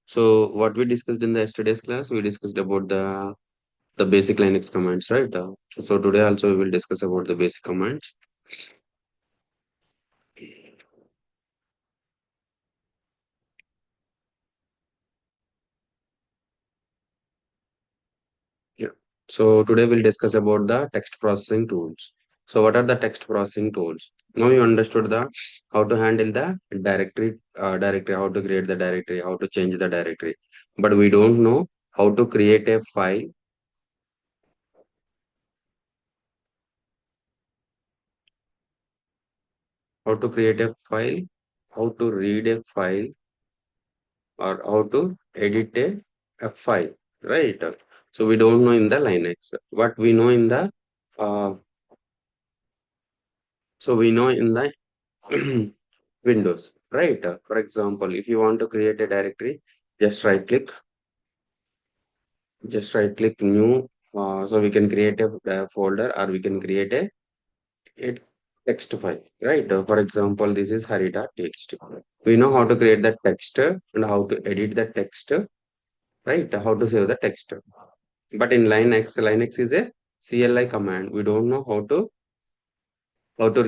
So what we discussed in the yesterday's class, we discussed about the basic Linux commands, right? So today also we will discuss about the basic commands. Yeah. So today we'll discuss about the text processing tools. So what are the text processing tools? Now you understood the how to handle the directory, how to create the directory, how to change the directory. But we don't know how to create a file, how to create a file, how to read a file, or how to edit a file, right? So we don't know in the Linux. What we know in the we know in the Windows, right? For example, if you want to create a directory, just right click, new. So we can create a folder or we can create a text file, right? For example, this is hari.txt. We know how to create the text and how to edit the text, right? How to save the text. But in Linux is a CLI command. We don't know how to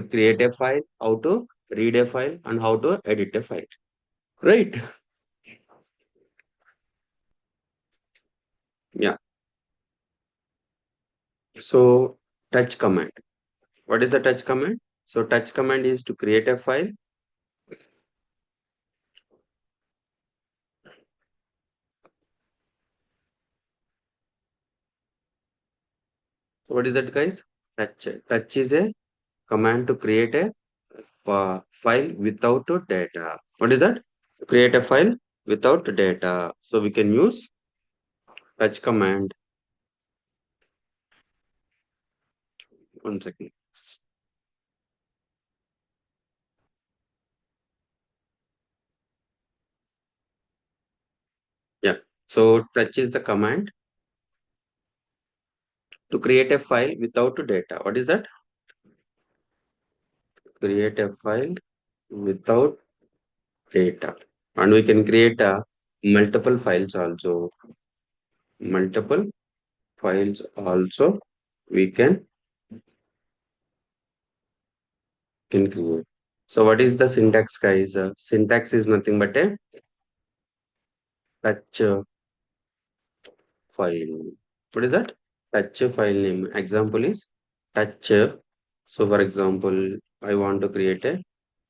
create a file, how to read a file, and how to edit a file. Right? Yeah. So touch command. What is the touch command? So touch command is to create a file. So what is that, guys? Touch. Touch is a command to create a file without data. What is that? Create a file without data. So we can use touch command. One second. Yeah. So touch is the command to create a file without data. What is that? Create a file without data. And we can create multiple files also. Multiple files also we can create. So what is the syntax, guys? Syntax is nothing but a touch file. What is that? Touch file name. Example is touch. So for example, I want to create a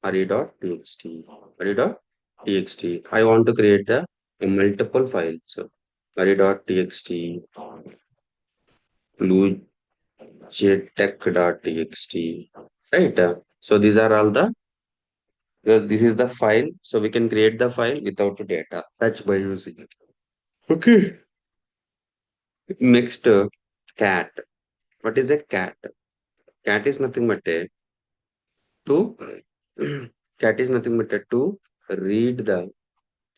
array.txt. Array.txt. I want to create a multiple files. So array.txt, bluejetech.txt. Right. So these are all this is the file. So we can create the file without data. Touch by using it. Okay. Next, cat. What is a cat? Cat is nothing but a to cat is nothing but a to read the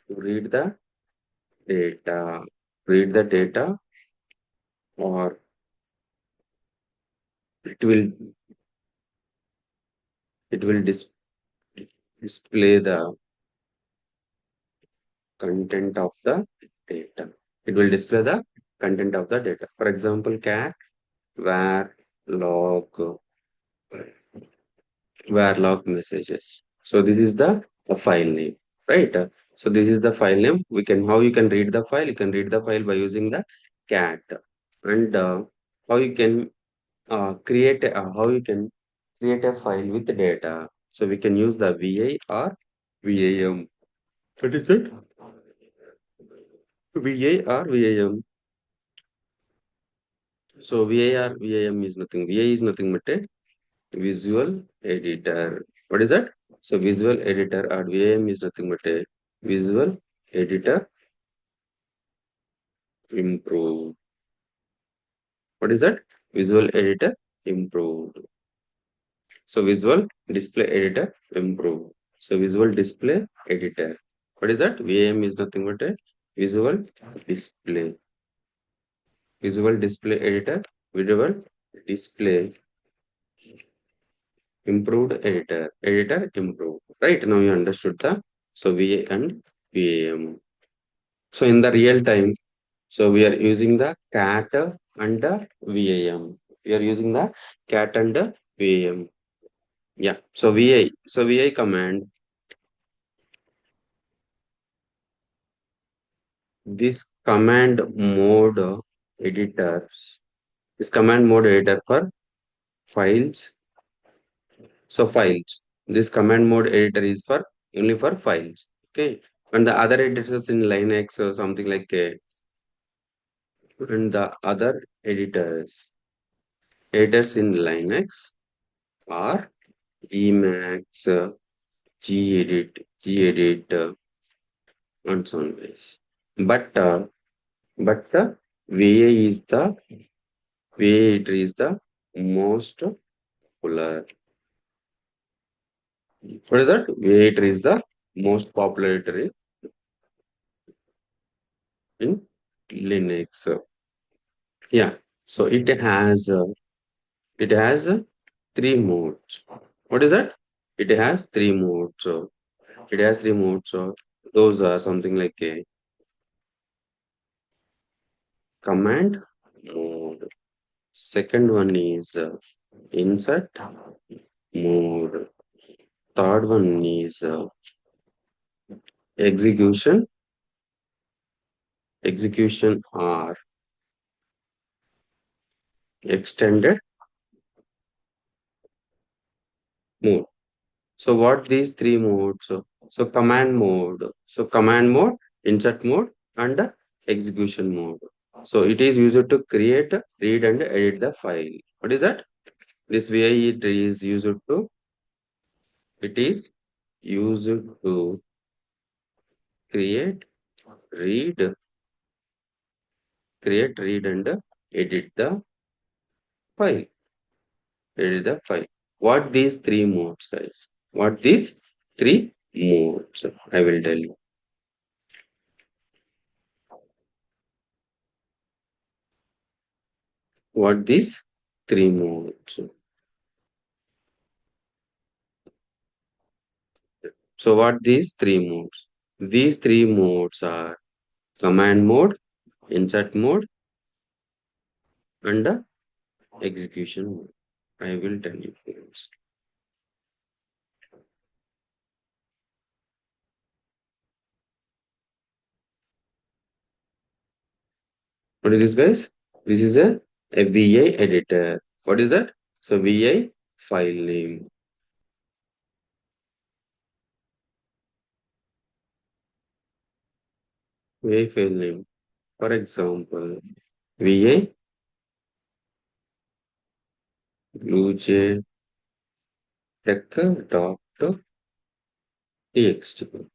read the data. Read the data, or it will it will display the content of the data. It will display the content of the data. For example, cat var log log messages. So this is the file name, right? So this is the file name. We can how you can read the file. You can read the file by using the cat, and how you can how you can create a file with data. So we can use the VI or VAM. What is it? VI or VAM. So VI or VAM is nothing. VI is nothing but a visual editor. What is that? So visual editor or VAM is nothing but a visual editor improved. What is that? Visual editor improved. So visual display editor improved. So visual display editor. What is that? VAM is nothing but a visual display. Visual display editor. Visual display improved editor. Editor improved. Right now you understood the so VA and VAM. So in the real time, so we are using the cat and the VAM. We are using the cat and the VAM. Yeah. So VI. So VI command. This command mode editors. This command mode editor for files. So files. This command mode editor is for only for files. Okay. And the other editors in Linux or something like and the other editors in Linux are Emacs, gedit, and so on ways. But VA is the VA it is the most popular. What is that? VA it is the most popular in Linux. Yeah. So it has three modes. What is that? It has three modes. So it has three modes. So those are something like a command mode. Second one is insert mode. Third one is execution, execution or extended mode. So what these three modes? So command mode. So command mode, insert mode, and execution mode. So it is used to create, read, and edit the file. What is that? This way it is used to create, read, read, and edit the file. Edit the file. What these three modes, guys? What these three modes? I will tell you. What these three modes? So what these three modes? These three modes are command mode, insert mode, and execution mode. I will tell you. What is this, guys? This is a VA editor. What is that? So VA file name. VA file name. For example, VA bluejay txt.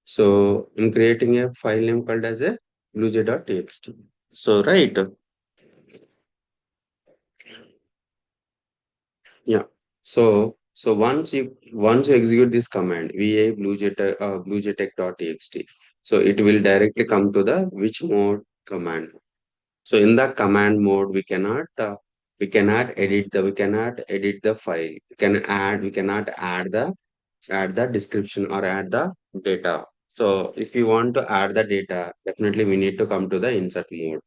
So I'm creating a file name called as a bluejay.txt. So right, yeah. So once you execute this command, va bluejtech.txt, so it will directly come to the which mode command. So in the command mode, we cannot edit the file. We cannot add the description or add the data. So if you want to add the data, definitely we need to come to the insert mode.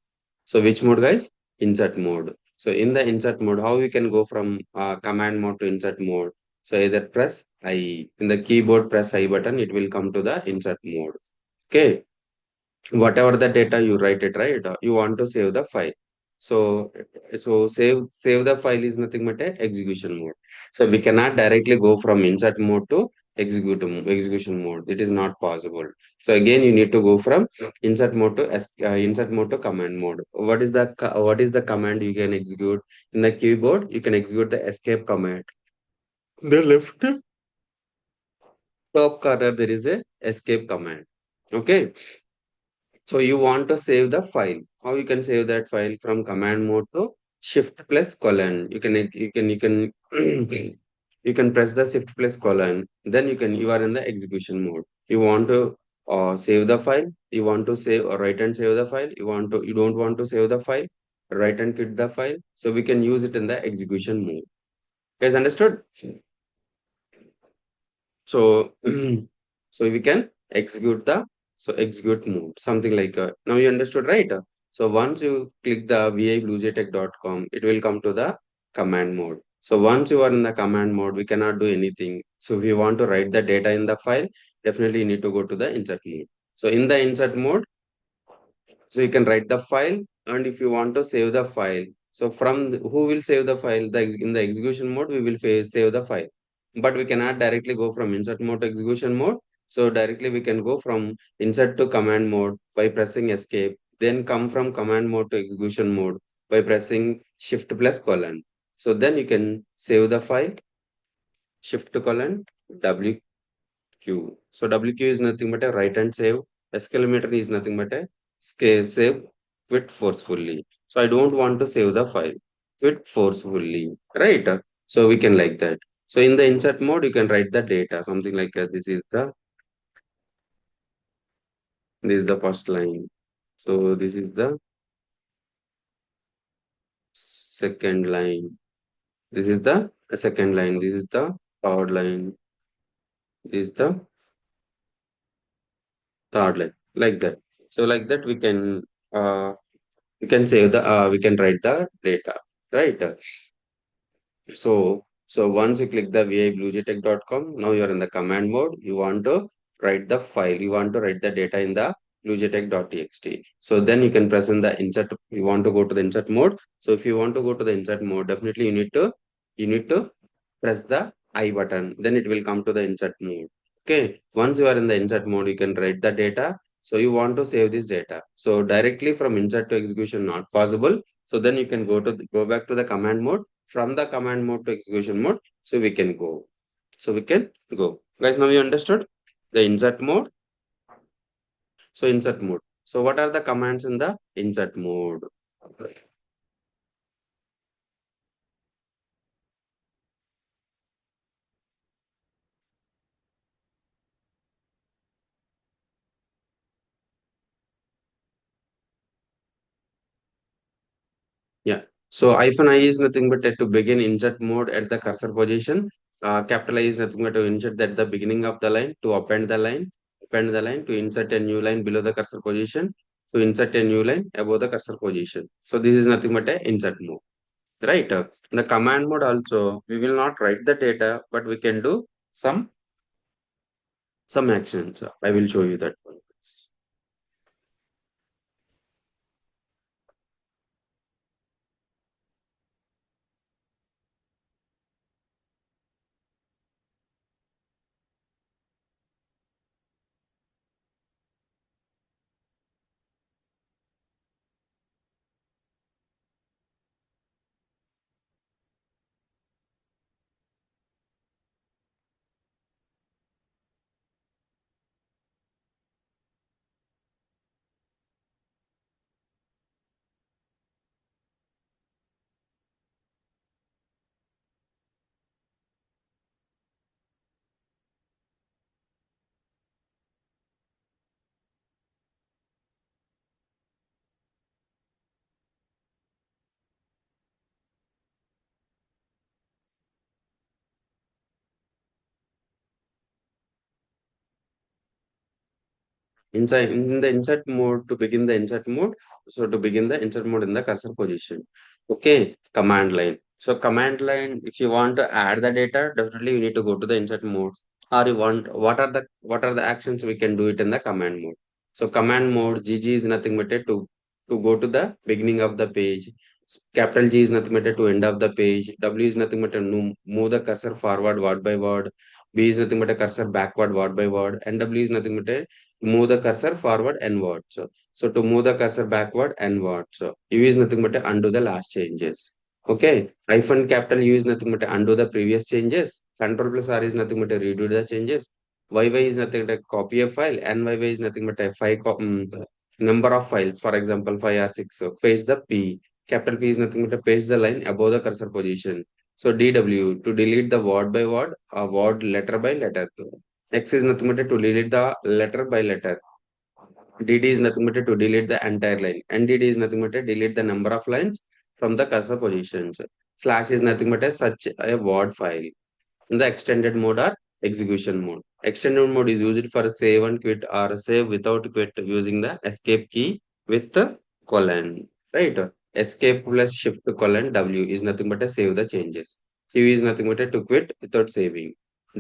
So which mode, guys? Insert mode. So in the insert mode, how we can go from command mode to insert mode? So either press I in the keyboard, press I button, it will come to the insert mode. Okay, whatever the data you write it, right, you want to save the file. So save the file is nothing but a execution mode. So we cannot directly go from insert mode to execution mode. It is not possible. So again you need to go from insert mode to command mode. What is the command you can execute? In the keyboard you can execute the escape command. The left top corner there is a escape command. Okay. So you want to save the file. How you can save that file? From command mode to shift plus colon. You can you can press the shift plus colon. Then you are in the execution mode. You want to save the file. You want to save or write and save the file. You don't want to save the file. Write and quit the file. So we can use it in the execution mode. Guys, understood? So so we can execute the So execute mode, something like now you understood, right? So once you click the vi.bluejtech.com, it will come to the command mode. So once you are in the command mode, we cannot do anything. So if you want to write the data in the file, definitely you need to go to the insert mode. So in the insert mode, so you can write the file, and if you want to save the file, so who will save the file? In the execution mode, we will save the file, but we cannot directly go from insert mode to execution mode. So directly we can go from insert to command mode by pressing escape, then come from command mode to execution mode by pressing shift plus colon. So then you can save the file, shift to colon W Q. So WQ is nothing but a write and save. Exclamation is nothing but a save quit forcefully. So I don't want to save the file. Quit forcefully. Right? So we can like that. So in the insert mode, you can write the data. Something like this is the first line. So this is the second line. This is the second line. This is the third line. This is the third line. Like that. So like that we can save the we can write the data, right? So once you click the vi.bluejtech.com, now you're in the command mode. You want to write the file. You want to write the data in the bluejtech.txt. So then you can press in the insert. You want to go to the insert mode. So if you want to go to the insert mode, definitely you need to press the I button. Then it will come to the insert mode. Okay. Once you are in the insert mode, you can write the data. So you want to save this data. So directly from insert to execution not possible. So then you can go back to the command mode, from the command mode to execution mode. So we can go. So we can go. Guys, now you understood the insert mode. So insert mode. So what are the commands in the insert mode? Yeah. So hyphen I is nothing but to begin insert mode at the cursor position. Capital I is nothing but to insert at the beginning of the line, to append the line, to insert a new line below the cursor position, to insert a new line above the cursor position. So this is nothing but a insert mode. Right. In the command mode also, we will not write the data, but we can do some some actions. I will show you that one. Inside in the insert mode, to begin the insert mode. So to begin the insert mode in the cursor position. Okay, command line. So command line, if you want to add the data, definitely you need to go to the insert mode. Or you want what are the actions we can do it in the command mode. So command mode, GG is nothing but to go to the beginning of the page. Capital G is nothing but to end of the page. W is nothing but to move the cursor forward word by word. B is nothing but a cursor backward word by word. And W is nothing but a move the cursor forward and word. So to move the cursor backward and word. So U is nothing but to undo the last changes. Okay. Hyphen capital U is nothing but to undo the previous changes. Control plus R is nothing but to redo the changes. YY is nothing but a copy a file. And YY is nothing but a number of files. For example, 5 or 6. So paste the P. Capital P is nothing but to paste the line above the cursor position. So DW to delete the word by word, word letter by letter. X is nothing but to delete the letter by letter. DD is nothing but to delete the entire line. NDD is nothing but to delete the number of lines from the cursor positions. Slash is nothing but a such a word file. In the extended mode or execution mode. Extended mode is used for save and quit or save without quit using the escape key with the colon. Right? Escape plus shift colon W is nothing but a save the changes. Q is nothing but a to quit without saving.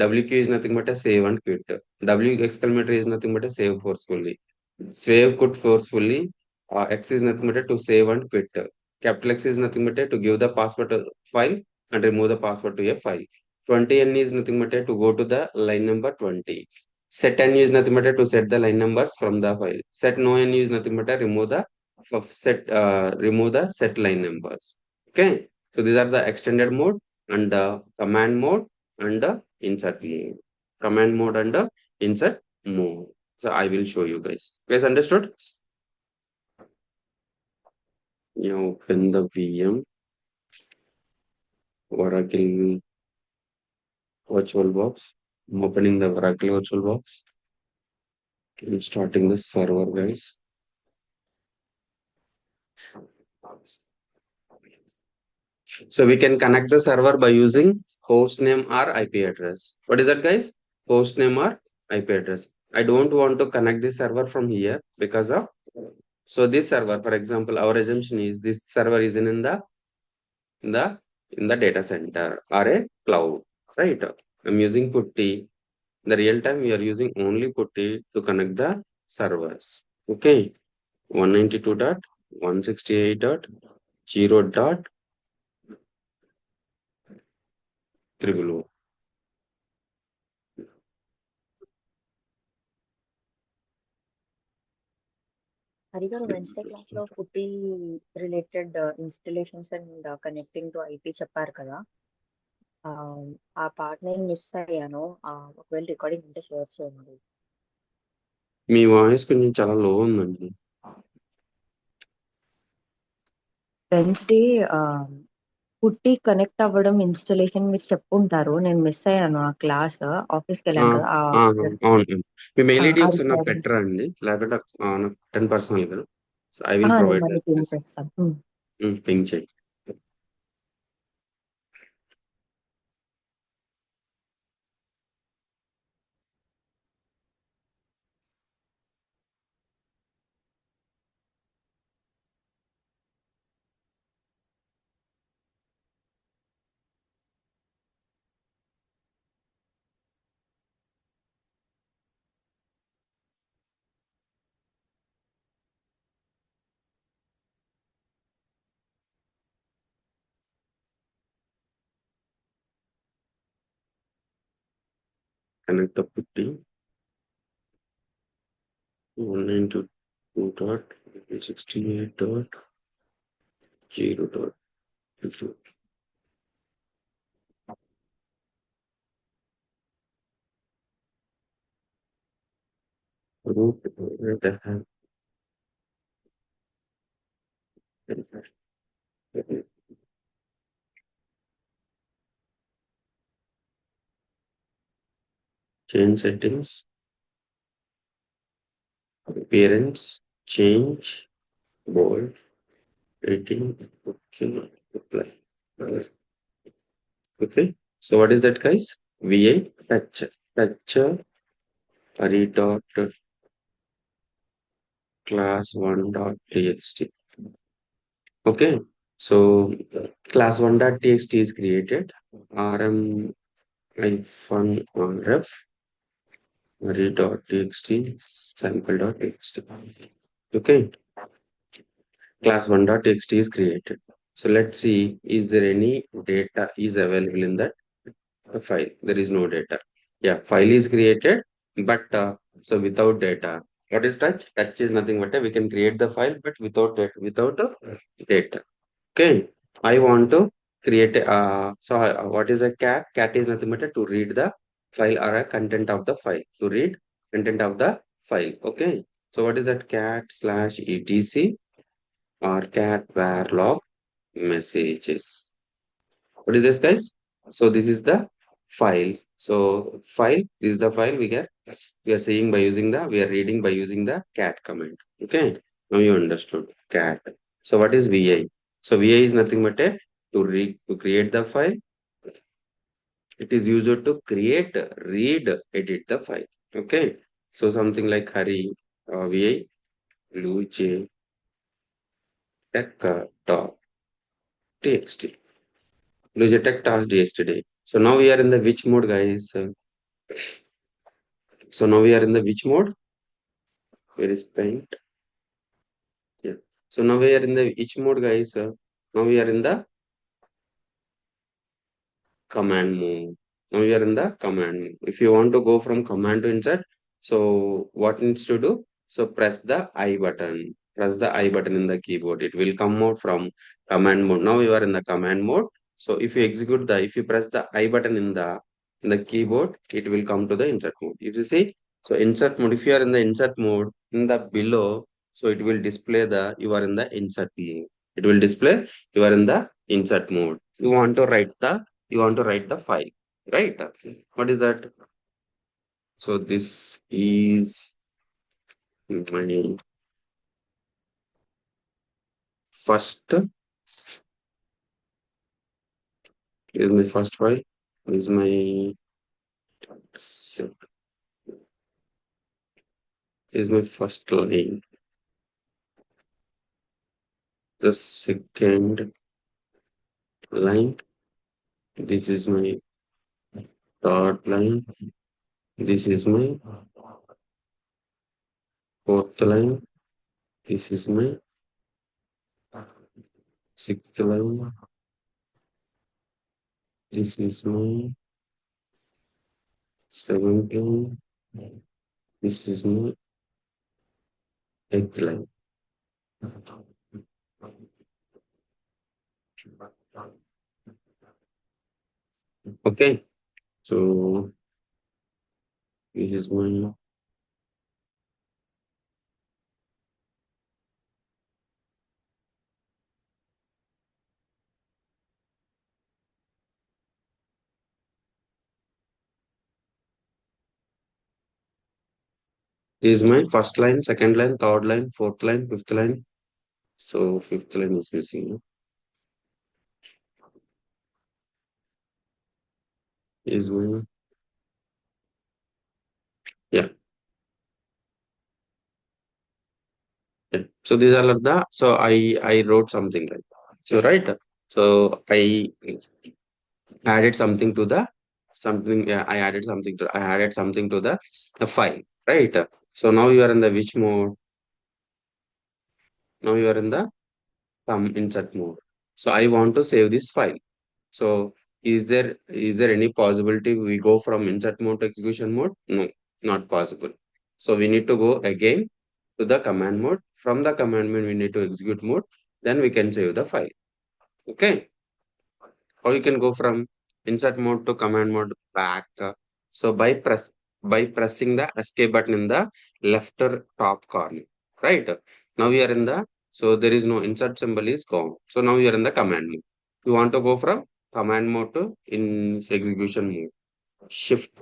WQ is nothing but a save and quit. W exclamatory is nothing but a save forcefully. Save quit forcefully. X is nothing but a to save and quit. Capital X is nothing but a to give the password to file and remove the password to a file. 20N is nothing but a to go to the line number 20. Set N is nothing but a to set the line numbers from the file. Set no N is nothing but a remove the set line numbers. Okay. So these are the extended mode and command mode and insert mode. Command mode and insert mode. So I will show you guys. Guys understood? You open the VM Oracle VirtualBox. I'm opening the Oracle VirtualBox. I'm starting the server, guys. So we can connect the server by using host name or IP address. What is that, guys? Host name or IP address. I don't want to connect this server from here because of so this server, for example, our assumption is this server is in the in the data center or a cloud, right? I'm using putty. The real time we are using only putty to connect the servers. Okay, 192.168.0.0. హరిగారు Wednesday క్లాస్‌లో పుట్టి related installations and connecting to IP చెప్పారు కదా! ఆ part నేను miss అయ్యాను. ఒకవేళ recording ఉంటే share చేయండి. మీ వాయిస్ కొంచెం చాలా లో ఉందండి. వెన్స్‌డే పుట్టి కనెక్ట్ అవ్వడం ఇన్‌స్టాలేషన్ మీరు చెప్పుంటారు. నేను మిస్ అయ్యాను ఆ క్లాస్. ఆ! ఆఫీస్‌కెళ్ళాను కదా! అవును. మీ మెయిల్ ఐడీ ఆ ఒకసారి నాకు రికార్డింగ్ పెట్టరా అండి? లేకపోతే నాకు 10 పర్సనల్‌గా. సో, ఐ విల్ నేను ప్రొవైడ్ మళ్ళీ పింగ్ యాక్సెస్. చేస్తాను. పింగ్ చేయి. కనెక్ట్ పుట్టి 192.168.0.0. root change settings, appearance, change, bold, 18, okay, apply. Okay, so what is that, guys? VA touch array dot class 1.txt. Okay, so class 1.txt is created. rm hyphen ref array.txt sample.txt. Okay, class 1.txt is created. So let's see, is there any data is available in that file? There is no data. Yeah, file is created, but without data. What is touch? Touch is nothing but we can create the file, but without data, data. Okay, I want to create what is a cat? Cat is nothing but to read the file or a content of the file. To read content of the file. Okay, so what is that? Cat slash etc or cat var log messages. What is this, guys? So this is the file. So file is the file we are seeing by using we are reading by using the cat command. Okay. Now you understood cat. So what is VI? So VI is nothing but to create the file It is used to create, read, edit the file. Okay. So something like Hari, VI, Blue J, Tech, Talk, TXT. Blue J Tech Task yesterday. So now we are in the which mode, guys? So now we are in the which mode? Where is paint? Yeah. So now we are in the which mode, guys? Now we are in the command move. Now we are in the command move. If you want to go from command to insert, so what needs to do? So press the I button. Press the I button in the keyboard. It will come out from command mode. Now you are in the command mode. So if you press the I button in the keyboard, it will come to the insert mode. If you see, so insert mode. If you are in the insert mode, in the below, so it will display the you are in the insert mode. It will display you are in the insert mode. You want to write the file, right? What is that? So this is my first is my first file, is my se- is my first line. The second line, this is my third line, this is my fourth line, this is my sixth line, this is my seventh line, this is my eighth line. Okay, so this is my is my first line, second line, third line, fourth line, fifth line. So fifth line is missing. Is my yeah, yeah. So these are the so I wrote something like that. So right. So I added something to the something. Yeah, I added something to the file. Right. So now you are in the which mode? Now you are in the insert mode. So I want to save this file. So is there any possibility we go from insert mode to execution mode? No, not possible. So we need to go again to the command mode. From the command mode, we need to execute mode. Then we can save the file. Okay. Or you can go from insert mode to command mode back. So by pressing the escape button in the left or top corner. Right. Now we are in the so there is no insert symbol is gone. So now you are in the command mode. You want to go from command mode to in execution mode. Shift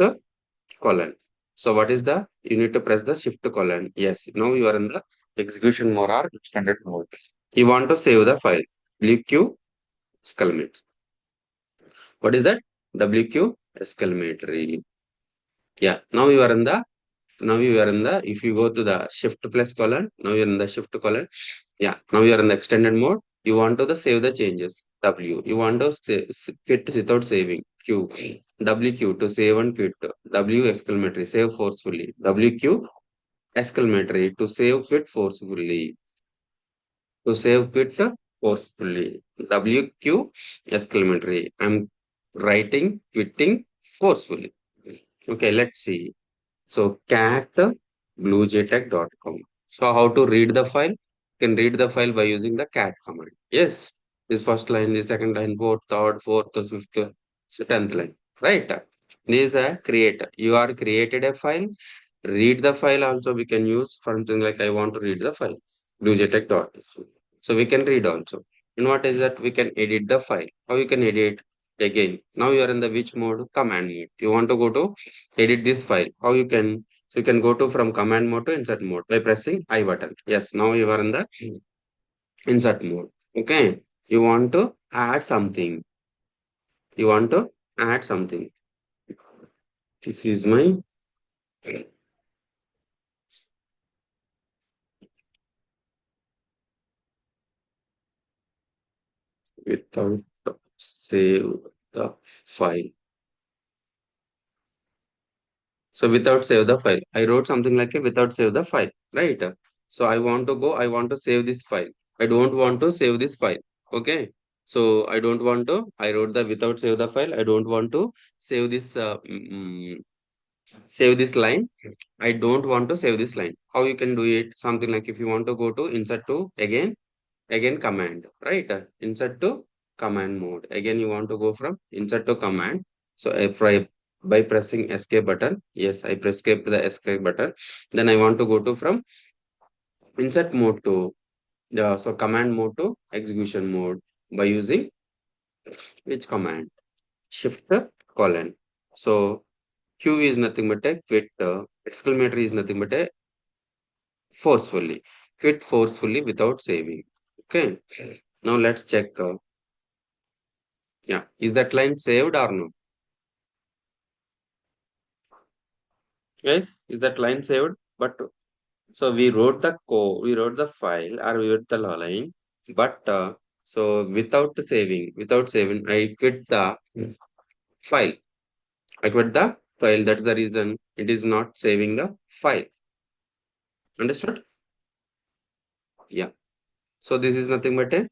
colon. So what is the you need to press the shift colon. Yes, now you are in the execution mode or extended mode. You want to save the file. WQ exclamation. What is that? WQ exclamatory. Yeah. Now you are in the if you go to the shift plus colon, now you're in the shift colon. Yeah. Now you are in the extended mode. You want to the save the changes. W. You want to quit without saving. Q. WQ to save and quit. W exclamatory save forcefully. WQ exclamatory to save quit forcefully. To save quit forcefully. WQ exclamatory. I'm writing quitting forcefully. Okay, let's see. So cat bluejtech.com. So how to read the file? You can read the file by using the cat command. Yes. This first line, the second line, fourth, third, fourth, fifth, so 10th line. Right. This is a create. You are created a file. Read the file also we can use for something like I want to read the file. Bluejtech.com. So we can read also. And what is that? We can edit the file. How you can edit? Again, now you are in the which mode? Command mode. You want to go to edit this file. How you can? So you can go to from command mode to insert mode by pressing I button. Yes, now you are in the insert mode. Okay. You want to add something. You want to add something. This is my without save the file. So without save the file, I wrote something like a without save the file, right? So I want to go, I want to save this file. I don't want to save this file. Okay. So I don't want to, I wrote the without save the file. I don't want to save this, save this line. I don't want to save this line. How you can do it? Something like if you want to go to insert to again command, right? Insert to command mode. Again, you want to go from insert to command. So if I by pressing escape button, yes, I press escape to the escape button. Then I want to go to from insert mode to so command mode to execution mode by using which command? Shift colon. So Q is nothing but a quit. Exclamatory is nothing but a forcefully. Quit forcefully without saving. Okay. Now let's check. Yeah, is that line saved or no? Guys, is that line saved? But so we wrote the file or we wrote the line, but so without saving, I quit the file. I quit the file. That's the reason it is not saving the file. Understood? Yeah. So this is nothing but a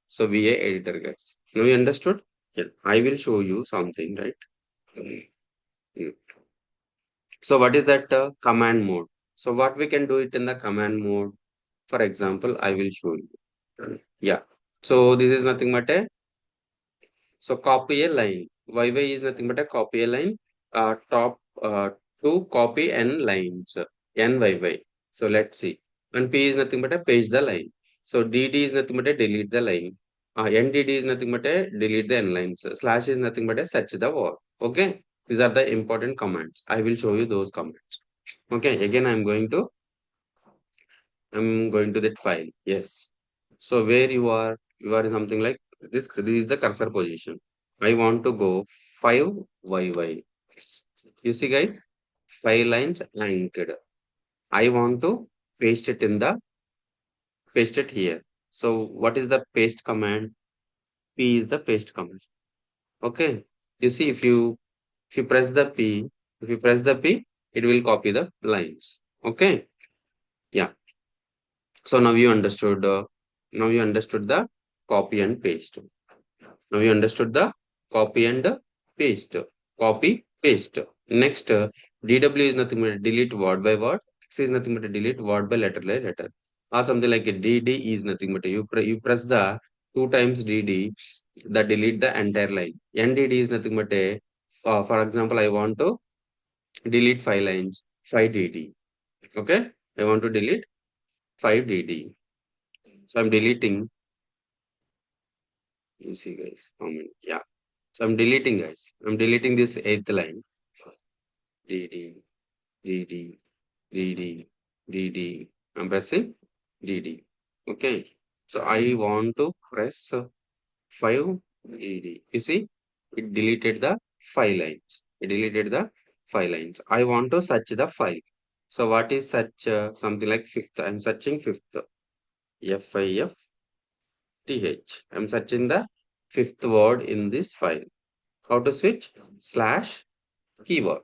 so VA editor, guys. Now you understood? Yeah. I will show you something, right? Mm. So what is that command mode? So what we can do it in the command mode. For example, I will show you. Yeah. So this is nothing but a so copy a line. YY is nothing but a copy a line. Top to copy n lines. NYY. So let's see. And P is nothing but a page the line. So DD is nothing but a delete the line. NDD is nothing but a delete the n lines. Slash is nothing but a search the word. Okay. These are the important commands. I will show you those commands. Okay. Again, I'm going to that file. Yes. So where you are in something like this. This is the cursor position. I want to go 5YY. You see, guys, 5 lines linked. I want to paste it in the paste it here. So what is the paste command? P is the paste command. Okay. You see, if you press the P, if you press the P, it will copy the lines. Okay. Yeah. So now you understood. Now you understood the copy and paste. Now you understood the copy and paste. Copy, paste. Next, DW is nothing but delete word by word. X is nothing but delete word by letter by letter. Or something like a DD is nothing but you press the two times DD, the delete the entire line. NDD is nothing but for example, I want to delete 5 lines, 5DD. Okay, I want to delete 5DD. So I'm deleting. You see, guys, comment. Yeah. So I'm deleting, guys. I'm deleting this eighth line. DD, DD, DD, DD. I'm pressing DD. Okay. So I want to press 5 DD. You see, it deleted the 5 lines. It deleted the 5 lines. I want to search the file. So what is search? Something like fifth. I'm searching fifth. FIFTH. I'm searching the fifth word in this file. How to switch? Slash keyword.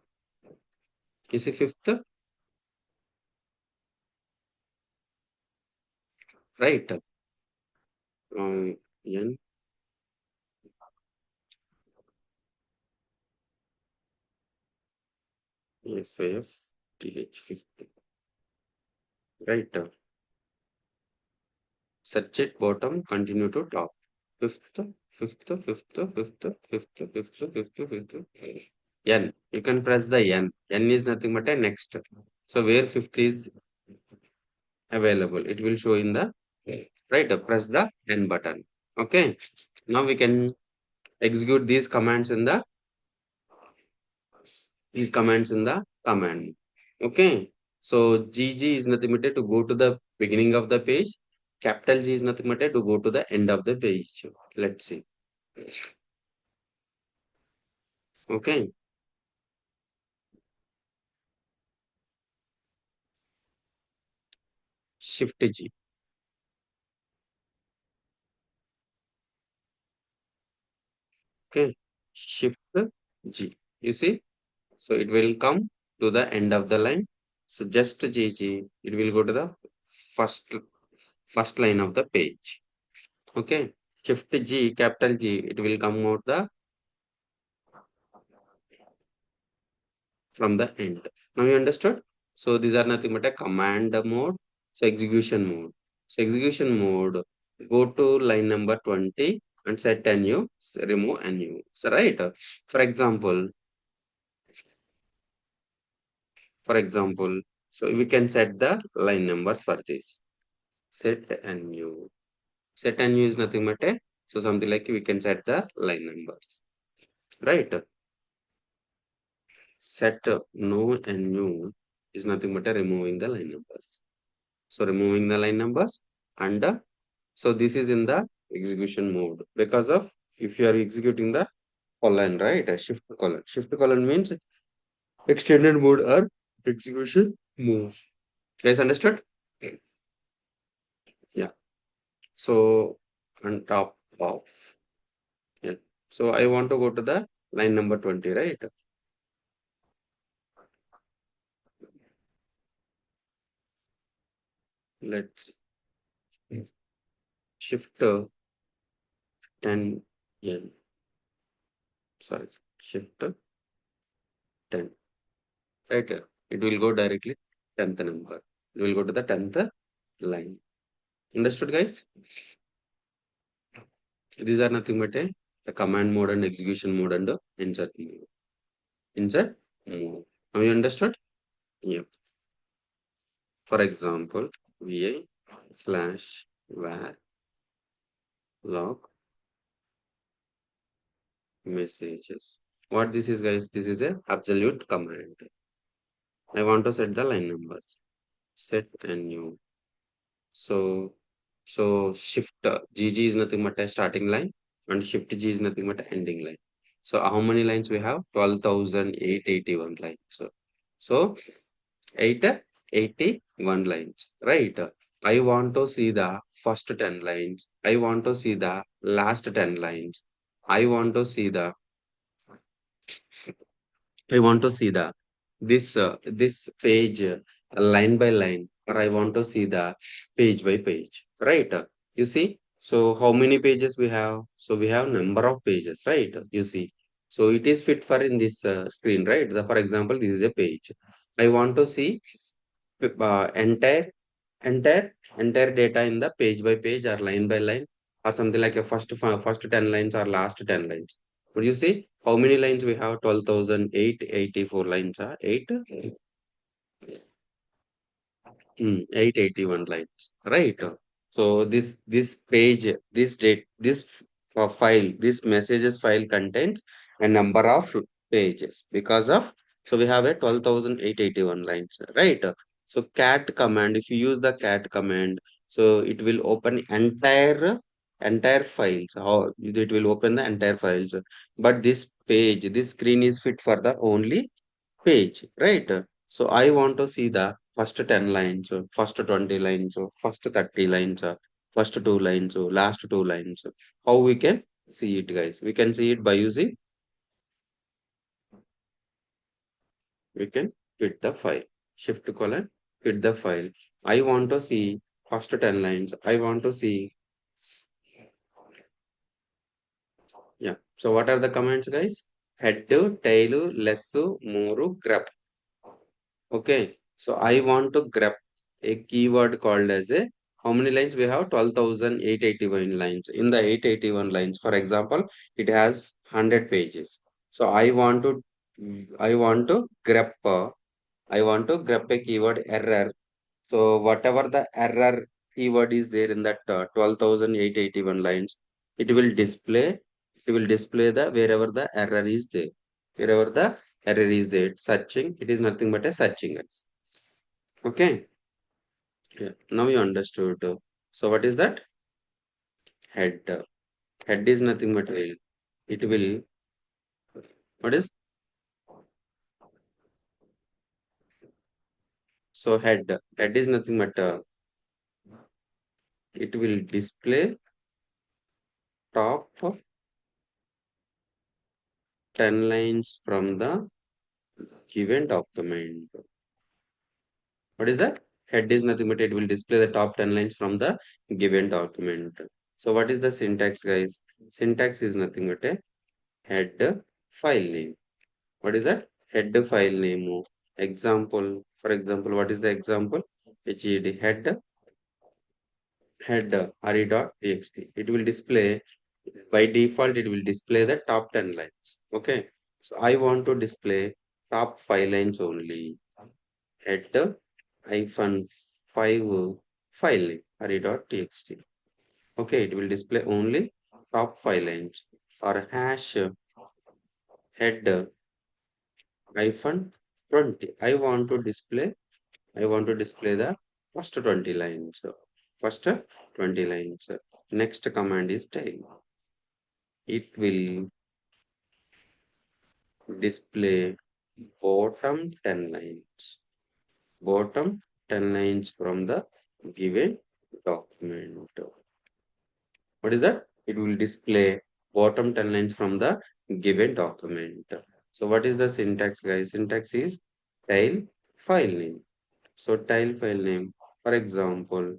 You see fifth, right? N F F T H fifth, right? Search it bottom, continue to top. Fifth, fifth, fifth, fifth, fifth, fifth, fifth, fifth. N. You can press the N. N is nothing but a next. So where fifth is available, it will show in the right. Press the N button. Okay. Now we can execute these commands in the command. Okay. So GG is nothing but to go to the beginning of the page. Capital G is nothing but to go to the end of the page. Let's see. Okay. Shift G. Okay. Shift G. You see? So it will come to the end of the line. So just GG, it will go to the first first line of the page. Okay. Shift G, capital G, it will come out the from the end. Now you understood? So these are nothing but a command mode. So execution mode. So execution mode, go to line number 20 and set a new, remove a new. So right. For example, so we can set the line numbers for this. Set a new. Set and new is nothing but a, so something like we can set the line numbers, right? Set no and new is nothing but a removing the line numbers. So removing the line numbers and so this is in the execution mode because of if you are executing the colon, right? A shift colon. Shift colon means extended mode or execution mode. Guys understood? Yeah. So on top of, yeah. So I want to go to the line number 20, right? Let's shift 10 n, sorry, shift 10, right? It will go directly 10th number. It will go to the 10th line. Understood, guys? These are nothing but the command mode and execution mode and the insert mode. Insert mode. Now you understood? Yeah. For example, va slash var log messages. What this is, guys? This is a absolute command. I want to set the line numbers. Set and new. So, so shift GG is nothing but a starting line and shift G is nothing but an ending line. So how many lines we have? 12,881 lines. So 881 lines, right? I want to see the first 10 lines. I want to see the last 10 lines. I want to see the I want to see the this page line by line, or I want to see the page by page, right? You see, so how many pages we have? So we have number of pages, right? You see, so it is fit for in this screen, right? For example, this is a page. I want to see entire data in the page by page or line by line or something like a first 10 lines or last 10 lines. Would you see how many lines we have? 12,884 lines, 881 lines, right? So this page, this date, file, this messages file contains a number of pages because of so we have a 12,881 lines, right? So cat command, if you use the cat command, so it will open entire files. How it will open the entire files, but this page, this screen is fit for the only page, right? So I want to see the first 10 lines, first 20 lines, first 30 lines, first two lines, last two lines. How we can see it, guys? We can see it by using, we can fit the file. Shift colon, fit the file. I want to see first 10 lines. I want to see, yeah. So what are the commands, guys? Head, tail, less, more, grep. Okay, so I want to grab a keyword called as a how many lines we have? 12,881 lines. In the 881 lines, for example, it has 100 pages. So I want to grab a keyword error. So whatever the error keyword is there in that 12,881 lines, it will display the wherever the error is there. Wherever the error is there, searching, it is nothing but a searching. Okay. Yeah. Now you understood. So what is that? Head. Head is nothing but will. It will. What is? So head is nothing but it will display top 10 lines from the given document. What is that? Head is nothing but it will display the top 10 lines from the given document. So what is the syntax, guys? Syntax is nothing but a head file name. What is that? Head file name. Example. For example, what is the example? head re.txt. It will display by default. It will display the top 10 lines. Okay. So I want to display top 5 lines only. Head hyphen 5 file name re.txt. Okay, it will display only top 5 lines or hash head hyphen 20. I want to display the first 20 lines. First 20 lines. Next command is tail. It will display bottom 10 lines. Bottom 10 lines from the given document. What is that? It will display bottom 10 lines from the given document. So what is the syntax, guys? Syntax is tail file name. So tail file name, for example,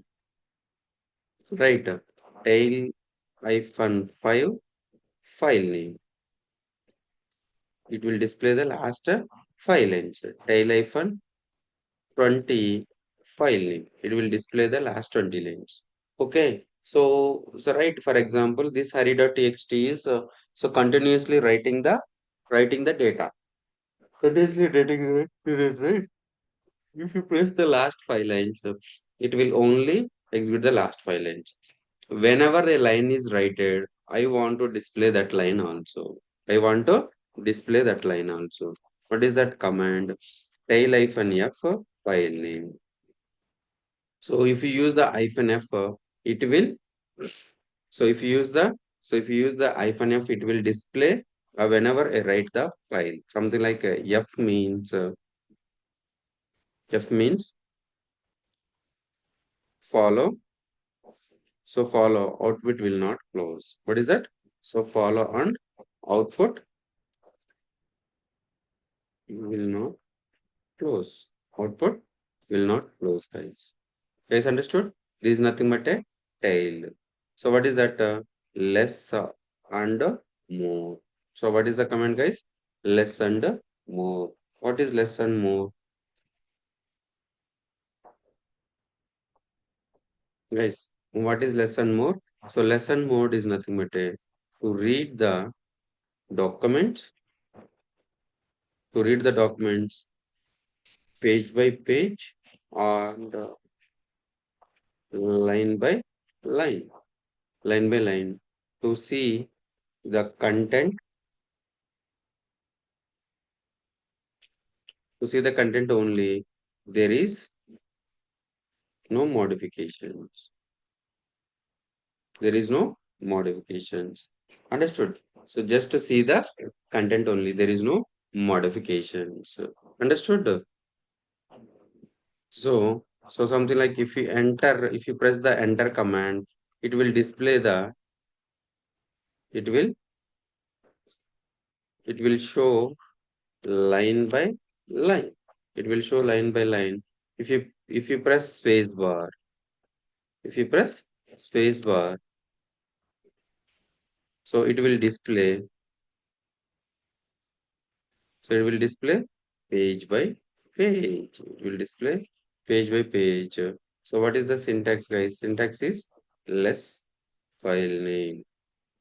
right, tail hyphen 5 file name. It will display the last 5 lines. Tail hyphen 20 file name. It will display the last 20 lines. Okay. So right, for example, this Hari.txt is so continuously writing the data. Continuously writing it, right? If you press the last 5 lines, it will only execute the last 5 lines. Whenever a line is written, I want to display that line also. I want to display that line also. What is that command? Tail hyphen f file name. So if you use the hyphen f, it will. So if you use the hyphen f, it will display whenever I write the file. Something like f means follow. So follow output will not close. What is that? So follow and output will not close. Output will not close, guys. Guys, understood? This is nothing but a tail. So what is that? Less and more. So what is the command, guys? Less and more. What is less and more? Guys, what is less and more? So less and more is nothing but a to read the documents, to read the documents page by page and line by line, line by line to see the content, to see the content only. There is no modifications. There is no modifications. Understood? So just to see the content only. There is no modifications. Understood? So something like if you press the enter command, it will display it will, it will show line by line. It will show line by line. If you press space bar, if you press space bar, so it will display. So it will display page by page. It will display page by page. So what is the syntax, guys? Syntax is less file name.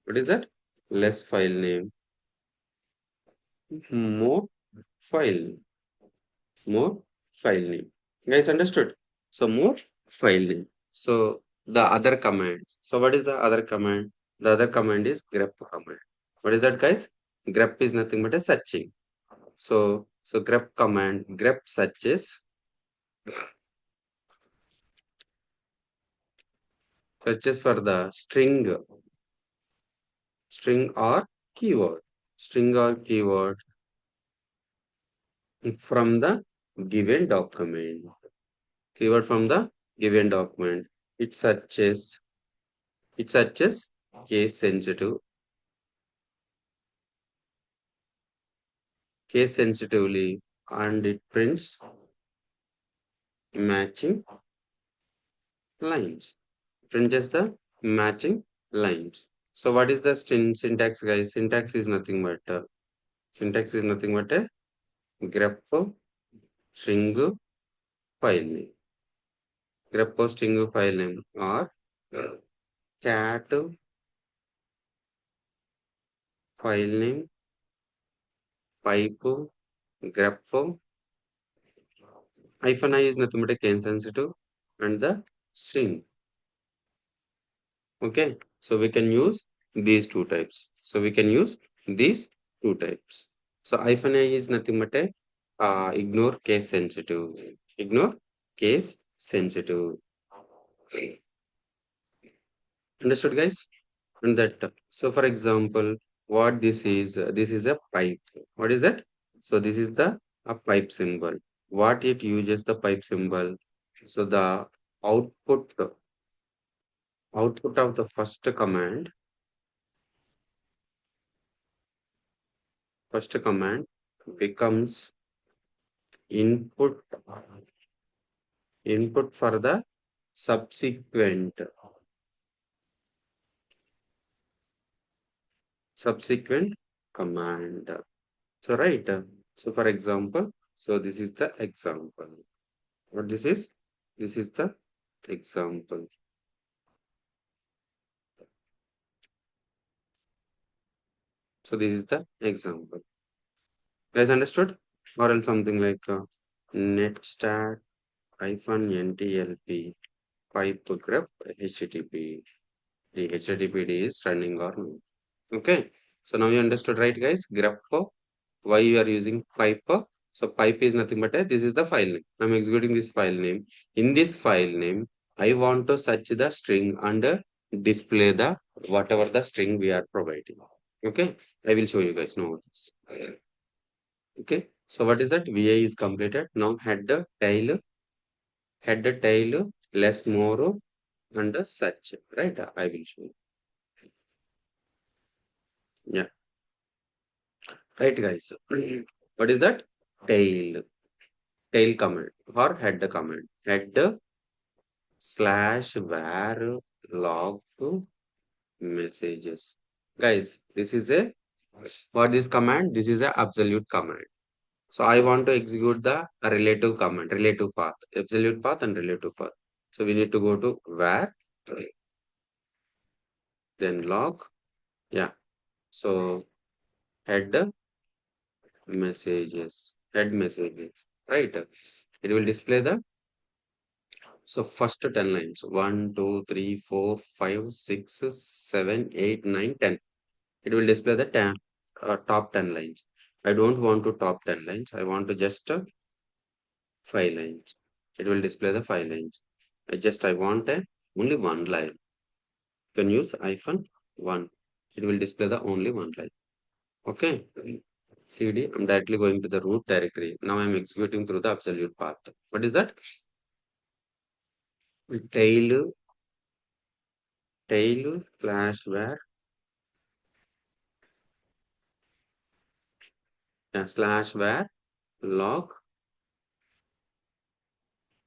What is that? Less file name. More file. More file name. Guys, understood? So more file name. So the other command. So what is the other command? The other command is grep command. What is that, guys? Grep is nothing but a searching. So grep command, grep searches for the string or keyword, string or keyword from the given document. Keyword from the given document. It searches, it searches case sensitively, and it prints matching lines. Prints the matching lines. So what is the syntax, guys? Syntax is nothing but a grep string file name. Grep string file name or cat file name pipe grep hyphen I is nothing but a case sensitive and the string. Okay, so we can use these two types. So we can use these two types. So hyphen I is nothing but a ignore case sensitive. Ignore case sensitive. Understood, guys? And that. So for example, what this is a pipe. What is that? So this is the a pipe symbol. What it uses the pipe symbol. So the output output of the first command becomes input for the subsequent subsequent command. So right. So for example, so this is the example. What this is? This is the example. So this is the example. Guys understood? Or else something like netstat hyphen ntlp pipe grep http. The httpd is running or no. Okay. So now you understood, right, guys? Grep why you are using pipe. So pipe is nothing but this is the file name. I'm executing this file name. In this file name, I want to search the string and display the whatever the string we are providing. Okay, I will show you guys. No worries. Okay, so what is that? VA is completed. Now head the tail, less more, and the search. Right, I will show you. Yeah, right, guys. What is that? Tail. Tail command or head command. Head slash var log messages. Guys, this is a what this command? This is a absolute command. So I want to execute the relative command, relative path, absolute path and relative path. So we need to go to var, then log. Yeah. So head head messages. Right. It will display the so first 10 lines. 1, 2, 3, 4, 5, 6, 7, 8, 9, 10. It will display the top 10 lines. I don't want to top 10 lines. I want to just 5 lines. It will display the 5 lines. I want only one line. You can use hyphen 1. It will display the only one line. Okay. CD, I'm directly going to the root directory. Now I'm executing through the absolute path. What is that? Tail, tail slash var, slash var log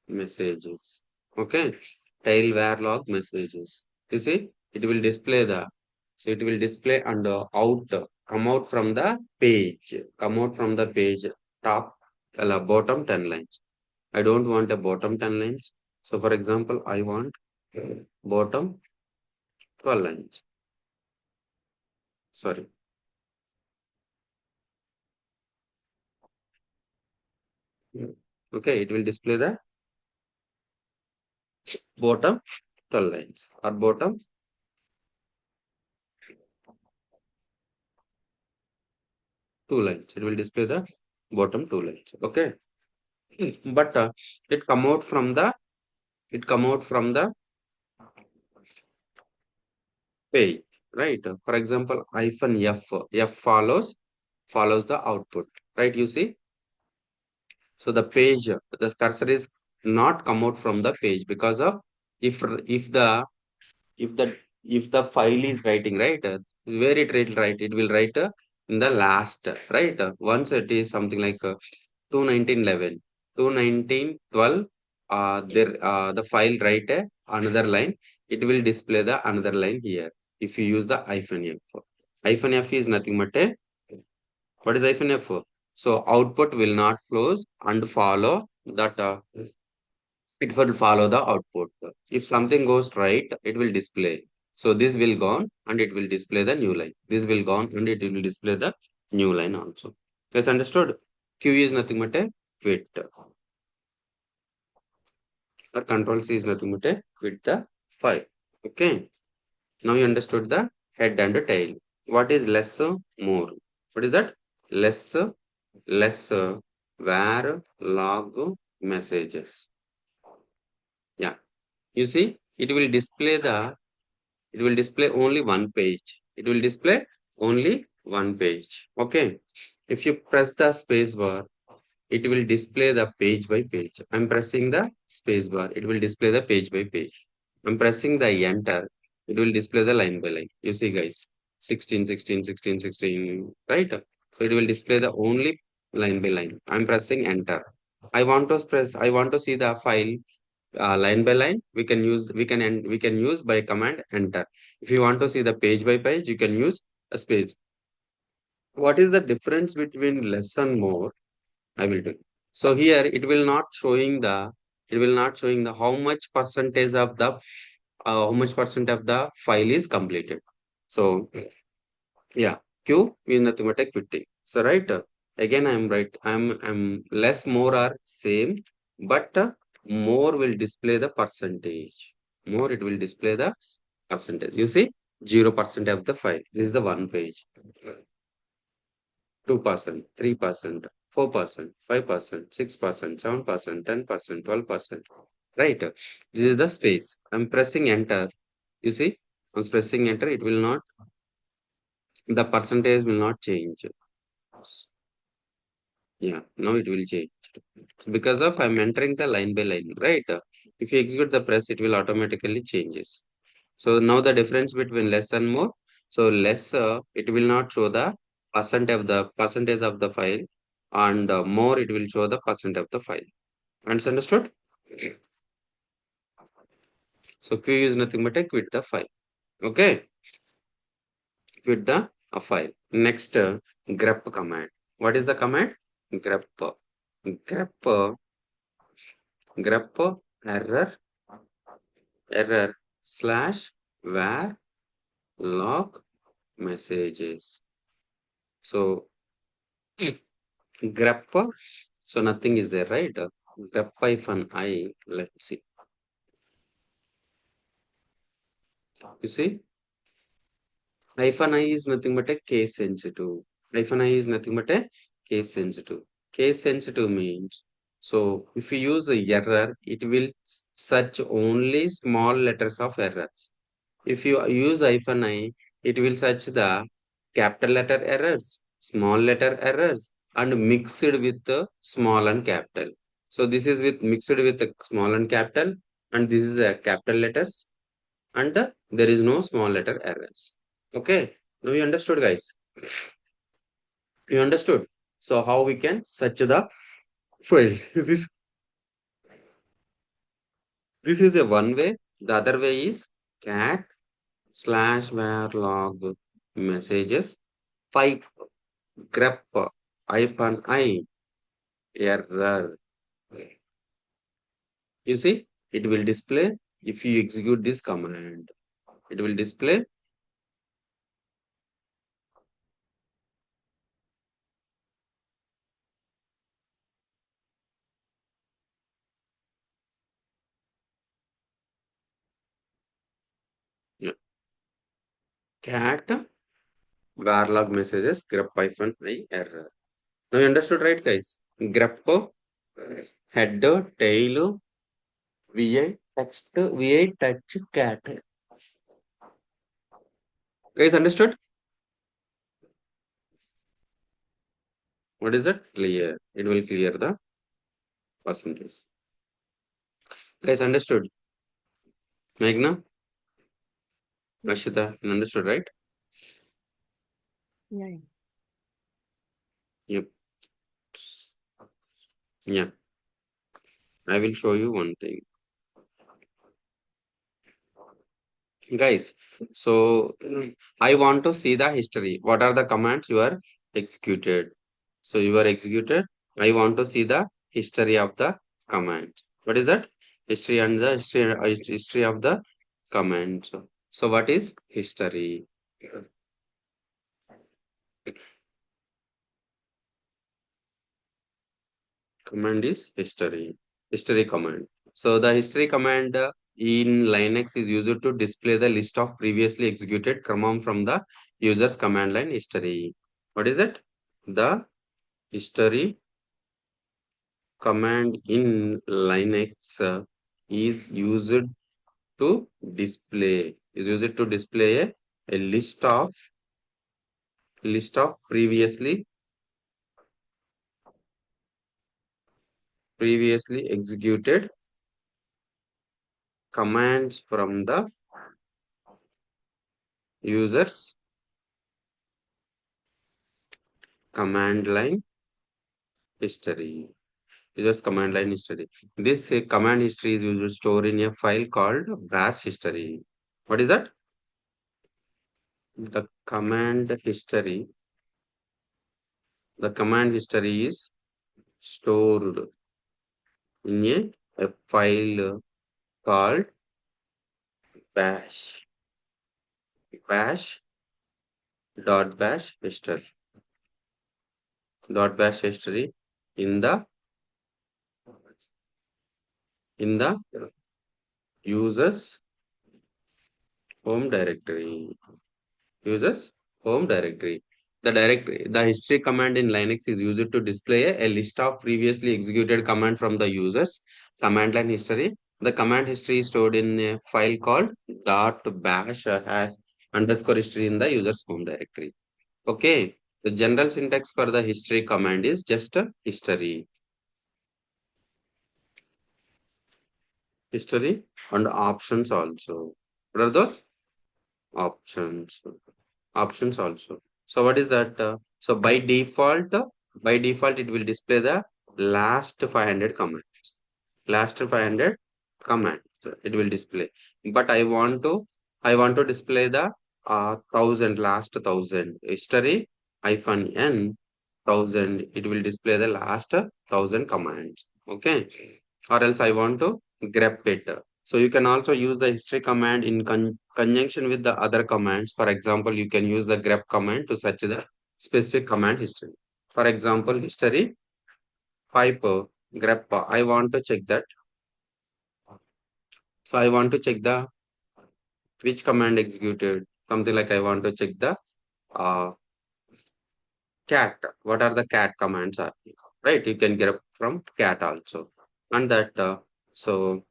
messages. Okay. Tail var log messages. You see, it will display the so it will display and come out from the page. Come out from the page top bottom 10 lines. I don't want a bottom 10 lines. So for example, I want bottom 12 lines. Sorry. Okay, it will display the bottom 12 lines or bottom 2 lines. It will display the bottom 2 lines. Okay. But it come out from the it come out from the page, right? For example, hyphen f follows the output, right? You see, so the page, the cursor is not come out from the page because of if if the if the if the file is writing right where it will write it will write in the last right once it is something like 21911 21912 there the file write another line it will display the another line here if you use the hyphen f. Hyphen f is nothing but a what is hyphen f? So output will not flows and follow that it will follow the output. If something goes right, it will display. So this will go on and it will display the new line. This will go on and it will display the new line also. Yes, understood? Q is nothing but a quit. Or control C is nothing but a quit the file. Okay. Now you understood the head and the tail. What is less, more? What is that? Less, less, where, log, messages. Yeah. You see, it will display only one page. It will display only one page. Okay. If you press the space bar, it will display the page by page. I'm pressing the space bar. It will display the page by page. I'm pressing the enter. It will display the line by line. You see, guys, 16, 16, 16, 16, right? So it will display the only line by line. I'm pressing enter. I want to see the file line by line. We can use by command enter. If you want to see the page by page, you can use a space. What is the difference between less and more? I will do. So here it will not showing the how much percentage of the how much percent of the file is completed. So yeah, Q is nothing but a quitting. So right again I'm right. I'm less more are same, but more will display the percentage. More it will display the percentage. You see 0% of the file. This is the one page. 2%, 3%, 4%, 5%, 6%, 7%, 10%, 12%. Right? This is the space. I'm pressing enter. You see, I'm pressing enter. It will not, the percentage will not change. Yeah, now it will change. Because of I'm entering the line by line, right? If you execute the press, it will automatically changes. So now the difference between less and more. So less, it will not show the percentage of the file, and more it will show the percent of the file. Understood? So Q is nothing but a quit the file. Okay, quit the file. Next, grep command. What is the command? Grep. Grep. Grep error slash where log messages. So grep. So nothing is there, right? Grep hyphen I. Let's see. You see, hyphen I is nothing but a case sensitive. Hyphen I is nothing but a case sensitive. Case sensitive means so if you use a error, it will search only small letters of errors. If you use hyphen I, it will search the capital letter errors, small letter errors, and mixed with the small and capital. So this is with mixed with the small and capital, and this is a capital letters, and there is no small letter errors. Okay, now you understood, guys. You understood. So how we can search the file? This is a one way. The other way is cat slash var log messages pipe grep hyphen I error. You see, it will display if you execute this command. It will display yeah, cat var log messages grep hyphen I error. Now you understood, right, guys? Grep header tail VI text VI touch cat. Guys, understood? What is that? Clear. It will clear the percentage. Guys, understood? Meghna, Yes, yes. Ashita, you understood, right? Yeah, yeah. Yep. Yeah. I will show you one thing. Guys, so I want to see the history. What are the commands you are executed? So you are executed. I want to see the history of the command. What is that? History and the history of the command. So what is history? Command is history. History command. So the history command in Linux is used to display the list of previously executed command from the user's command line history. What is it? The history command in Linux to used to display a list of previously executed commands from the user's command line history. User's command line history. This command history is used to store in a file called bash history. What is that? The command history. The command history is stored in a file called bash. Bash bash history. Bash history in the user's home directory. Users home directory. The history command in Linux is used to display a list of previously executed command from the user's command line history. The command history is stored in a file called .bash has underscore history in the user's home directory. Okay. The general syntax for the history command is just a history. History and options also. What are those? Options. Options also. So what is that? So by default, it will display the last 500 commands. Last 500 commands it will display. But I want to display the thousand last thousand history hyphen n thousand. It will display the last thousand commands. Okay, or else I want to grep it. So you can also use the history command in conjunction with the other commands. For example, you can use the grep command to search the specific command history. For example, history pipe grep. I want to check that. So I want to check the which command executed. Something like I want to check the uh, cat. What are the cat commands are right? You can get from cat also, and that uh, so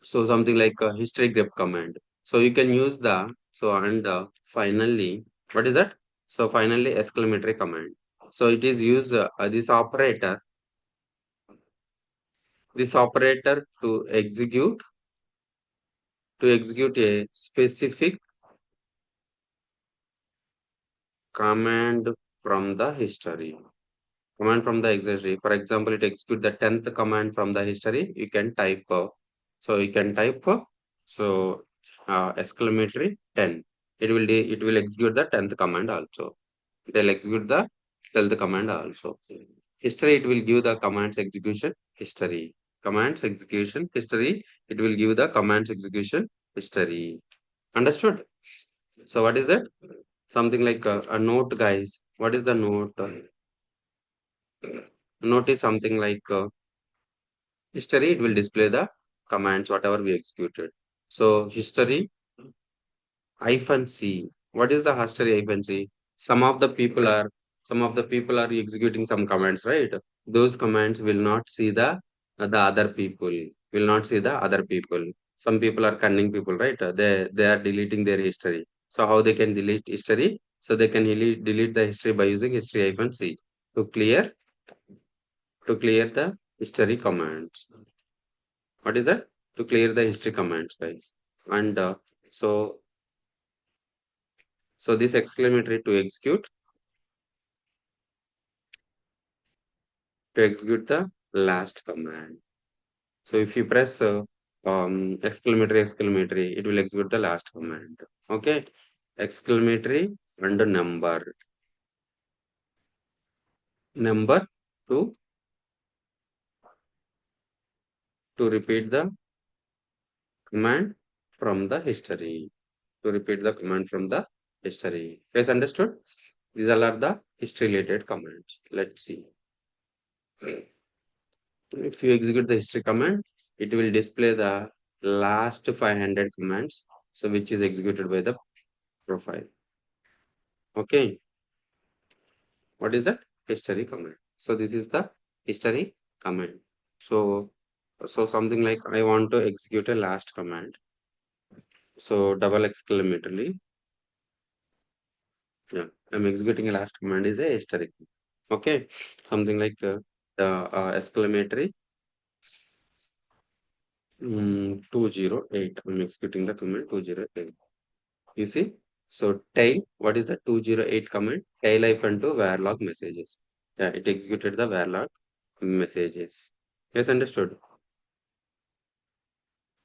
something like a history grep command. So you can use the and finally what is that? So finally exclamatory command. So it is use this operator to execute a specific command from the history. Command from the history. For example, it execute the 10th command from the history. You can type. So you can type. So exclamatory 10. It will execute the 10th command also. It will execute the 12th command also. History, it will give the commands execution history. Commands execution history. It will give the commands execution history. Understood? So what is it? Something like a note, guys. What is the note? Note is something like history. It will display the commands, whatever we executed. So history hyphen C. What is the history hyphen C? Some of the people are some of the people are executing some commands, right? Those commands will not see the other people. Will not see the other people. Some people are cunning people, right? They are deleting their history. So how they can delete history? So they can delete the history by using history hyphen C to clear the history commands. What is that? To clear the history commands, guys. And so so this exclamatory to execute the last command. So if you press exclamatory, it will execute the last command. Okay, exclamatory and a number to repeat the command from the history. To repeat the command from the history. Guys, understood? These all are the history related commands. Let's see. If you execute the history command, it will display the last 500 commands, so which is executed by the profile. Okay, what is that? History command. So this is the history command. So something like I want to execute a last command. So double exclamatory. Yeah, I'm executing a last command is a history. Okay, something like the exclamatory 208. I'm executing the command 208. You see? So tail, what is the 208 command? Tail hyphen to varlog messages. Yeah, it executed the varlog messages. Yes, understood.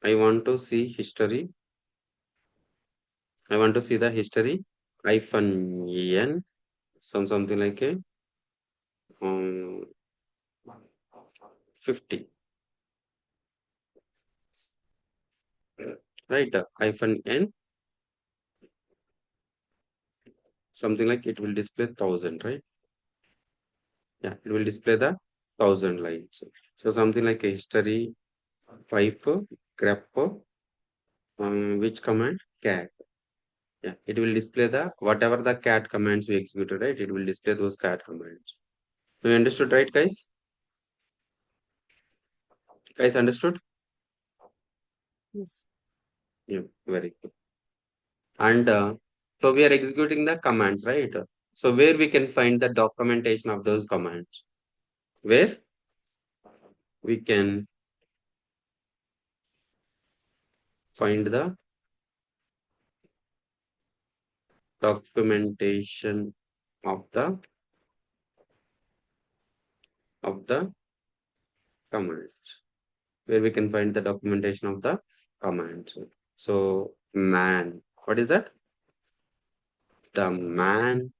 I want to see history. I want to see the history hyphen n, something like a um, 50. Right? Hyphen n, something like it will display 1000, right? Yeah, it will display the 1000 lines. So something like a history 5 grep which command? Cat. Yeah, it will display the whatever the cat commands we executed, right? It will display those cat commands. So you understood, right, guys? Guys, understood? Yes. Yeah, very good. And so we are executing the commands, right? So where we can find the documentation of those commands? Where we can find the documentation of the commands. Where we can find the documentation of the commands. So man, what is that? The man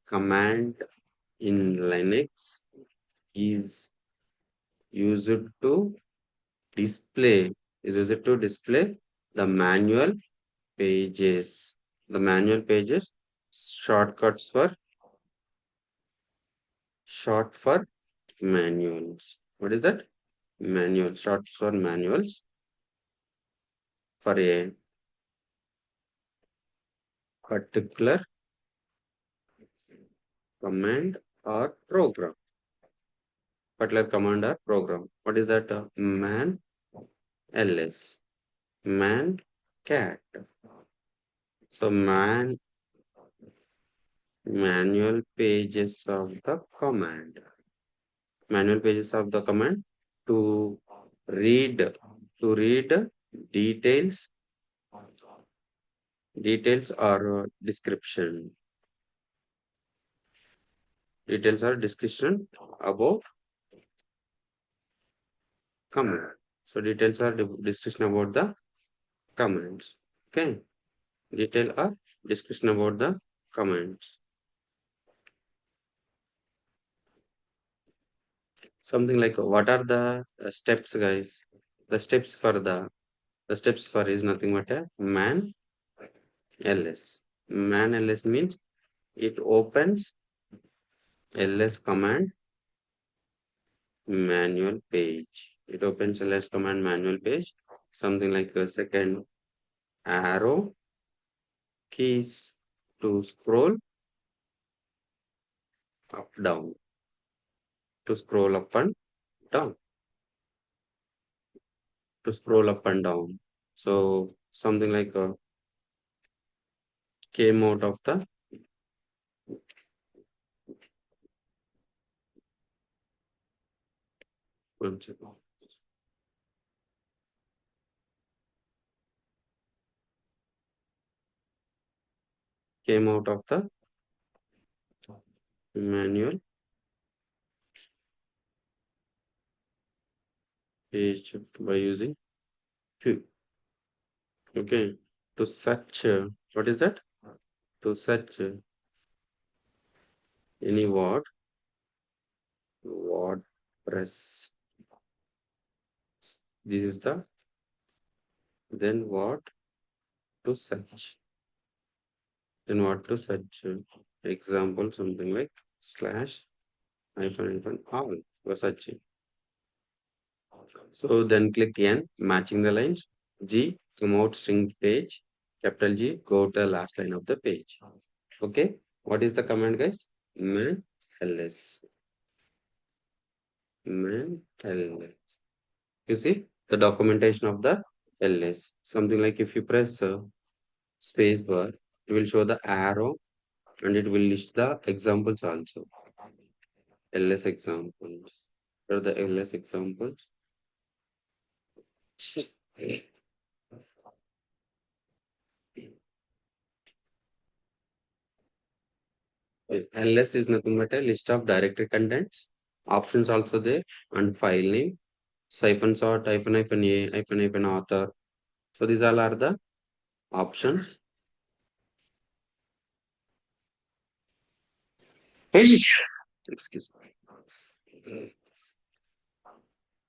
command in Linux is used to display display the manual pages. The manual pages shortcuts for short for manuals. What is that? Manual short for manuals for a particular command or program. Particular command or program. What is that? Man ls. Man cat. So man manual pages of the command. Manual pages of the command to read details or description about command. So details are description about the commands. Okay, detail or description about the commands. Something like what are the steps, guys? The steps for the steps for is nothing but a man ls. Man ls means it opens ls command manual page. It opens ls command manual page. Something like a second arrow keys to scroll up down. To scroll up and down. To scroll up and down. So something like came out of the one second. came out of the manual page by using Q. Okay, to search, what is that? To search any WordPress. This is the then what to search. Then what to search? Example, something like slash hyphen all for searching. So then click N, matching the lines. G, come out string page. Capital G, go to the last line of the page. Okay, what is the command, guys? Man ls. Man ls. You see the documentation of the ls. Something like if you press space bar, it will show the arrow and it will list the examples also. LS examples. What are the LS examples? LS is nothing but a list of directory contents. Options also there and file name, hyphen sort, hyphen a, hyphen author. So these all are the options. Excuse me.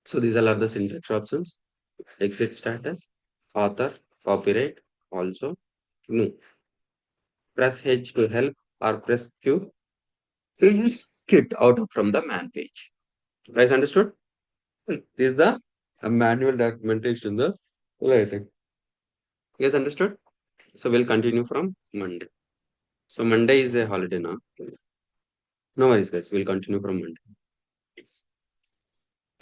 So these all are the syntax options. Exit status, author, copyright, also. No. Press H to help or press Q. Get out from the man page. Guys, understood? This is the manual documentation, the writing. Yes, understood? So we'll continue from Monday. So Monday is a holiday now. No worries, guys. We'll continue from Monday.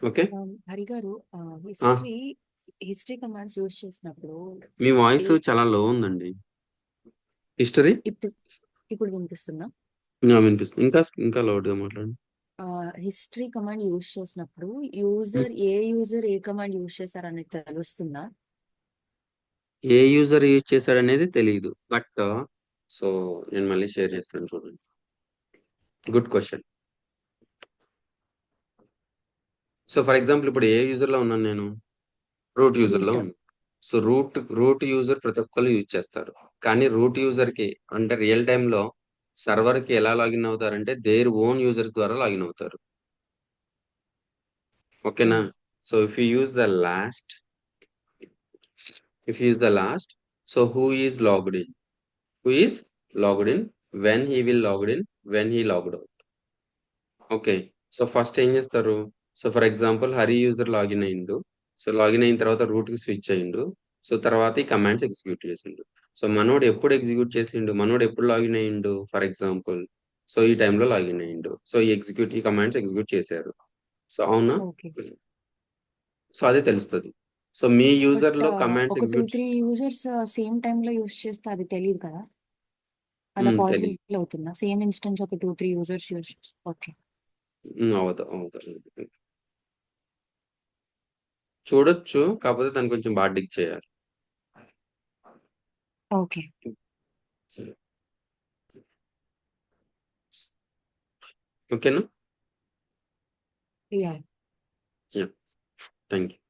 Okay? Hari గారు Ah, history commands use చేసినప్పుడు మీ voice ఏ- చాలా లో ఉందండి. History ఇప్పుడు ఇప్పుడు వినిపిస్తుందా? వినిపిస్తుంది. ఇంకా లోడ్గా మాట్లాడండి. హిస్టరీ కమాండ్ యూజ్ చేసినప్పుడు ఏ యూజర్ ఏ కమాండ్ యూజ్ చేశారనేది తెలుస్తుందా? ఏ యూజర్ యూజ్ చేశాడనేది తెలియదు. బట్ సో నేను మళ్ళీ షేర్ చేస్తాను చూడండి. Good question. So for example ఇప్పుడు ఏ యూజర్ లో ఉన్నాను నేను? రూట్ యూజర్ లో రూట్. ఉన్నాను. సో రూట్ యూజర్ ప్రతి ఒక్కరు యూజ్ చేస్తారు. కానీ రూట్ యూజర్ కి అంటే రియల్ టైమ్ లో సర్వర్ కి ఎలా లాగిన్ అవుతారంటే దేర్ ఓన్ యూజర్స్ ద్వారా లాగిన్ అవుతారు. ఓకేనా? So if you use the last so who is logged in? Who is logged in? When he will logged in? When he logged out? Okay. So first ఏం చేస్తారు? So for example Hari user login అయ్యిండు. So login అయిన తర్వాత route కి switch అయ్యిండు. So తర్వాత ఈ commands execute చేసిండు. సో మనోడు ఎప్పుడు ఎగ్జిక్యూట్ చేసిండు? మనోడు ఎప్పుడు లాగిన్ అయ్యిండు? ఫర్ ఎగ్జాంపుల్ సో ఈ టైంలో లాగిన్ అయ్యిండు. సో ఈ కమాండ్స్ ఎగ్జిక్యూట్ చేశారు. సో అవునా? ఓకే. సో అదే తెలుస్తుంది. సో మీ యూజర్ బట్ లో కమాండ్స్ ఒక ఎగ్జిక్యూట్ 2-3 యూజర్స్ సేమ్ టైంలో యూజ్ చేస్తే అది తెలియదు కదా? అలా పాసిబుల్ తెలియదు. అవుతుందా? సేమ్ ఇన్స్టెన్స్ ఒక 2-3 యూజర్స్ యూజ్ ఓకే. అవుతారు. చూడొచ్చు. కాకపోతే దాన్ని కొంచెం బాగా డిగ్ చేయాలి. ఓకే. ఓకేనా? యా. యా. Thank you.